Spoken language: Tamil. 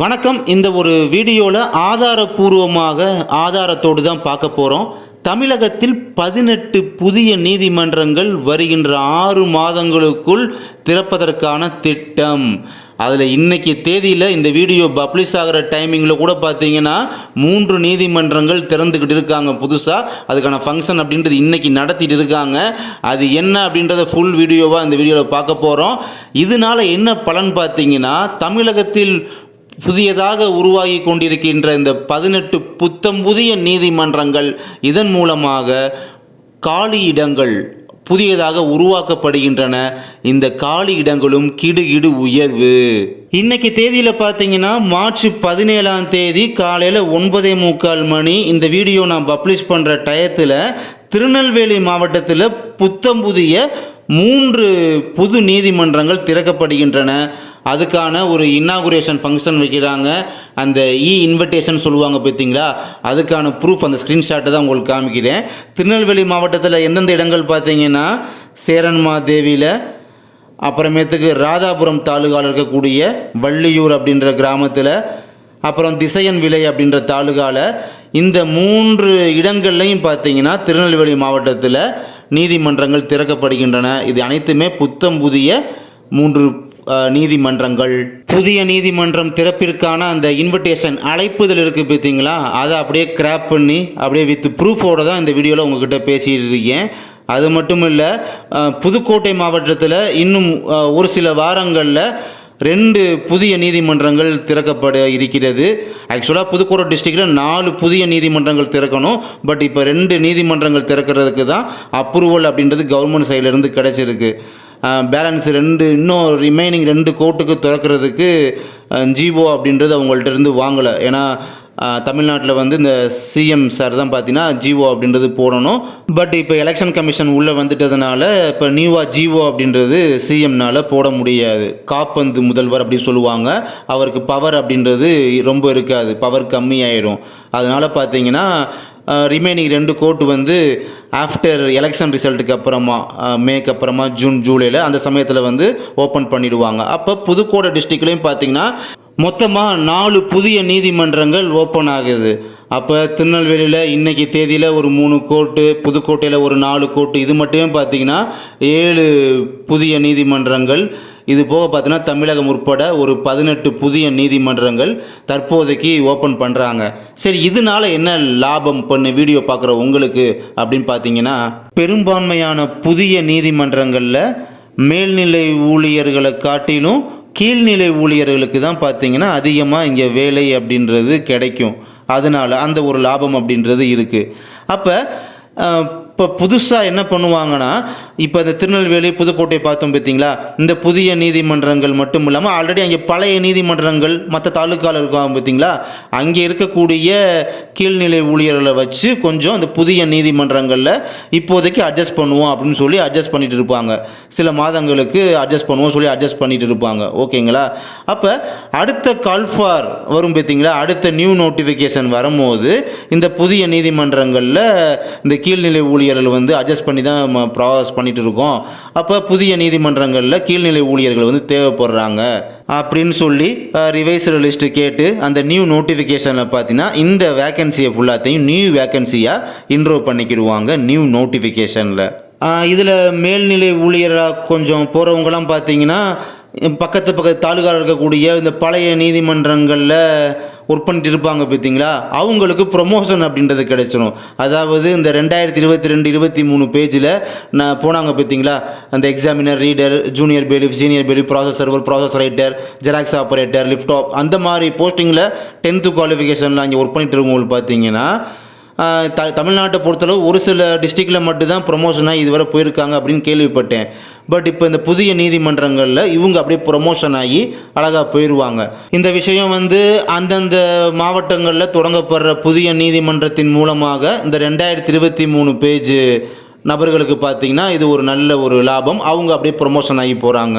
வணக்கம். இந்த ஒரு வீடியோவில் ஆதாரத்தோடு தான் பார்க்க போகிறோம். தமிழகத்தில் 18 புதிய நீதிமன்றங்கள் வருகின்ற 6 மாதங்களுக்குள் திறப்பதற்கான திட்டம். அதில் இன்றைக்கி தேதியில் இந்த வீடியோ பப்ளிஷ் ஆகிற டைமிங்கில் கூட பார்த்தீங்கன்னா 3 நீதிமன்றங்கள் திறந்துக்கிட்டு இருக்காங்க புதுசாக. அதுக்கான ஃபங்க்ஷன் அப்படின்றது இன்றைக்கி நடத்திட்டு இருக்காங்க. அது என்ன அப்படின்றத ஃபுல் வீடியோவாக இந்த வீடியோவில் பார்க்க போகிறோம். இதனால் என்ன பலன் பார்த்தீங்கன்னா, தமிழகத்தில் புதியதாக உருவாகி கொண்டிருக்கின்ற இந்த 18 புதிய நீதிமன்றங்கள், இதன் மூலமாக காலி இடங்கள் புதியதாக உருவாக்கப்படுகின்றன. இந்த காலி இடங்களும் கிடுகிடு உயர்வு. இன்னைக்கு தேதியில் பார்த்தீங்கன்னா மார்ச் 17ஆம் தேதி காலையில் 9:45 மணி. இந்த வீடியோ நான் பப்ளிஷ் பண்ணுற டயத்தில் திருநெல்வேலி மாவட்டத்தில் புதிய 3 புது நீதிமன்றங்கள் திறக்கப்படுகின்றன. அதுக்கான ஒரு இன்னாகுரேஷன் ஃபங்க்ஷன் வைக்கிறாங்க. அந்த இன்விடேஷன் சொல்லுவாங்க பார்த்தீங்களா, அதுக்கான ப்ரூஃப் அந்த ஸ்க்ரீன்ஷாட்டை தான் உங்களுக்கு காமிக்கிறேன். திருநெல்வேலி மாவட்டத்தில் எந்தெந்த இடங்கள் பார்த்தீங்கன்னா, சேரன்மாதேவியில், அப்புறமேட்டுக்கு ராதாபுரம் தாலுகாவில் இருக்கக்கூடிய வள்ளியூர் அப்படின்ற கிராமத்தில், அப்புறம் திசையன் விலை அப்படின்ற தாலுகாவில், இந்த 3 இடங்கள்லையும் பார்த்தீங்கன்னா திருநெல்வேலி மாவட்டத்தில் நீதிமன்றங்கள் திறக்கப்படுகின்றன. இது அனைத்துமே புதிய 3 நீதிமன்றங்கள். புதிய நீதிமன்றம் திறப்பிற்கான அந்த இன்விடேஷன் அழைப்புதல் இருக்குது பார்த்தீங்களா, அதை அப்படியே கிராப் பண்ணி அப்படியே வித் ப்ரூஃபோடு தான் இந்த வீடியோவில் உங்ககிட்ட பேசிகிட்டு இருக்கேன். அது மட்டும் இல்லை, புதுக்கோட்டை மாவட்டத்தில் இன்னும் ஒரு சில வாரங்களில் 2 புதிய நீதிமன்றங்கள் திறக்கப்பட இருக்கிறது. ஆக்சுவலாக புதுக்கோட்டை டிஸ்ட்ரிக்டில் 4 புதிய நீதிமன்றங்கள் திறக்கணும். பட் இப்போ 2 நீதிமன்றங்கள் திறக்கிறதுக்கு தான் அப்ரூவல் அப்படின்றது கவர்மெண்ட் சைட்லேருந்து கிடச்சிருக்கு. பேலன்ஸ் 2 இன்னும் ரிமைனிங் 2 கோர்ட்டுக்கு திறக்கிறதுக்கு ஜிஓ அப்படின்றது அவங்கள்ட்ட இருந்து வாங்கலை. ஏன்னா தமிழ்நாட்டில் வந்து இந்த சிஎம் சார் தான் பார்த்தீங்கன்னா ஜிஓ அப்படின்றது போடணும். பட் இப்போ எலெக்ஷன் கமிஷன் உள்ளே வந்துட்டதுனால இப்போ நியூவாக ஜிஓ அப்படின்றது சிஎம்னால் போட முடியாது. காப்பந்து முதல்வர் அப்படி சொல்லுவாங்க. அவருக்கு பவர் அப்படின்றது ரொம்ப இருக்காது, பவர் கம்மியாயிடும். அதனால் பார்த்தீங்கன்னா ரிமைனிங் 2 கோர்ட்டு வந்து ஆஃப்டர் எலெக்ஷன் ரிசல்ட்டுக்கு அப்புறமா மேக்கு அப்புறமா ஜூன் ஜூலையில் அந்த சமயத்தில் வந்து ஓப்பன் பண்ணிவிடுவாங்க. அப்போ புதுக்கோட்டை டிஸ்ட்ரிக்ட்லேயும் பார்த்தீங்கன்னா மொத்தமாக 4 புதிய நீதிமன்றங்கள் ஓப்பன் ஆகுது. அப்போ திருநெல்வேலியில் இன்றைக்கி தேதியில் ஒரு 3 கோர்ட்டு, புதுக்கோட்டையில் ஒரு 4 கோர்ட்டு, இது மட்டுமே பார்த்திங்கன்னா 7 புதிய நீதிமன்றங்கள். இது போக பார்த்தீங்கன்னா தமிழகம் உட்பட ஒரு 18 புதிய நீதிமன்றங்கள் தற்போதைக்கு ஓப்பன் பண்ணுறாங்க. சரி, இதனால் என்ன லாபம் பண்ணு வீடியோ பார்க்குற உங்களுக்கு அப்படின்னு பார்த்தீங்கன்னா, பெரும்பான்மையான புதிய நீதிமன்றங்களில் மேல்நிலை ஊழியர்களை காட்டிலும் கீழ்நிலை ஊழியர்களுக்கு தான் பார்த்திங்கன்னா அதிகமாக இங்கே வேலை அப்படின்றது கிடைக்கும். அதனால் அந்த ஒரு லாபம் அப்படின்றது இருக்குது. அப்போ இப்போ புதுசாக என்ன பண்ணுவாங்கன்னா, இப்போ இந்த திருநெல்வேலி புதுக்கோட்டை பார்த்தோம் பார்த்தீங்களா, இந்த புதிய நீதிமன்றங்கள் மட்டும் இல்லாமல் ஆல்ரெடி அங்கே பழைய நீதிமன்றங்கள் மற்ற தாலுக்காவில் இருக்காங்க பார்த்தீங்களா, அங்கே இருக்கக்கூடிய கீழ்நிலை ஊழியர்களை வச்சு கொஞ்சம் அந்த புதிய நீதிமன்றங்களில் இப்போதைக்கு அட்ஜஸ்ட் பண்ணுவோம் அப்படின்னு சொல்லி அட்ஜஸ்ட் பண்ணிட்டு இருப்பாங்க. சில மாதங்களுக்கு அட்ஜஸ்ட் பண்ணுவோம் சொல்லி அட்ஜஸ்ட் பண்ணிட்டு இருப்பாங்க. ஓகேங்களா? அப்போ அடுத்த கால்ஃபார் வரும் பார்த்தீங்களா, அடுத்த நியூ நோட்டிஃபிகேஷன் வரும்போது இந்த புதிய நீதிமன்றங்களில் இந்த கீழ்நிலை ஊழியர்கள் வந்து அட்ஜஸ்ட் பண்ணி தான் ப்ராசஸ் பண்ணிட்டு இருக்கோம். அப்போ புதிய நீதிமன்றங்களில் கீழ்நிலை ஊழியர்கள் வந்து தேவைப்படுறாங்க அப்படின்னு சொல்லி ரிவைஸ்டு லிஸ்ட்டு கேட்டு அந்த நியூ நோட்டிஃபிகேஷனில் பார்த்தீங்கன்னா இந்த வேக்கன்சியை ஃபுல்லாத்தையும் நியூ வேக்கன்சியாக இன்ட்ரோ பண்ணிக்கிடுவாங்க நியூ நோட்டிஃபிகேஷனில். இதில் மேல்நிலை ஊழியராக கொஞ்சம் போகிறவங்களாம் பார்த்தீங்கன்னா பக்கத்து தாலுகாவில் இருக்கக்கூடிய இந்த பழைய நீதிமன்றங்களில் ஒர்க் பண்ணிட்டு இருப்பாங்க பார்த்தீங்களா, அவங்களுக்கு ப்ரொமோஷன் அப்படின்றது கிடைச்சிடும். அதாவது இந்த 2022-23 பேஜில் நான் போனாங்க பார்த்தீங்களா, அந்த examiner, reader, junior bailiff, senior bailiff, process server, process writer, xerox operator, லிஃப்டாப், அந்த மாதிரி போஸ்டிங்கில் 10th குவாலிஃபிகேஷனில் அங்கே ஒர்க் பண்ணிட்டு இருக்கவங்களுக்கு பார்த்தீங்கன்னா தமிழ்நாட்டை பொறுத்தளவு ஒரு சில டிஸ்ட்ரிக்டில் மட்டும்தான் ப்ரொமோஷனாக இதுவரை போயிருக்காங்க அப்படின்னு கேள்விப்பட்டேன். பட் இப்போ இந்த புதிய நீதிமன்றங்களில் இவங்க அப்படியே ப்ரொமோஷன் ஆகி அழகாக போயிடுவாங்க. இந்த விஷயம் வந்து அந்தந்த மாவட்டங்களில் தொடங்கப்படுற புதிய நீதிமன்றத்தின் மூலமாக இந்த 2023 பேஜ் நபர்களுக்கு பார்த்திங்கன்னா இது ஒரு நல்ல ஒரு லாபம். அவங்க அப்படியே ப்ரொமோஷன் ஆகி போகிறாங்க.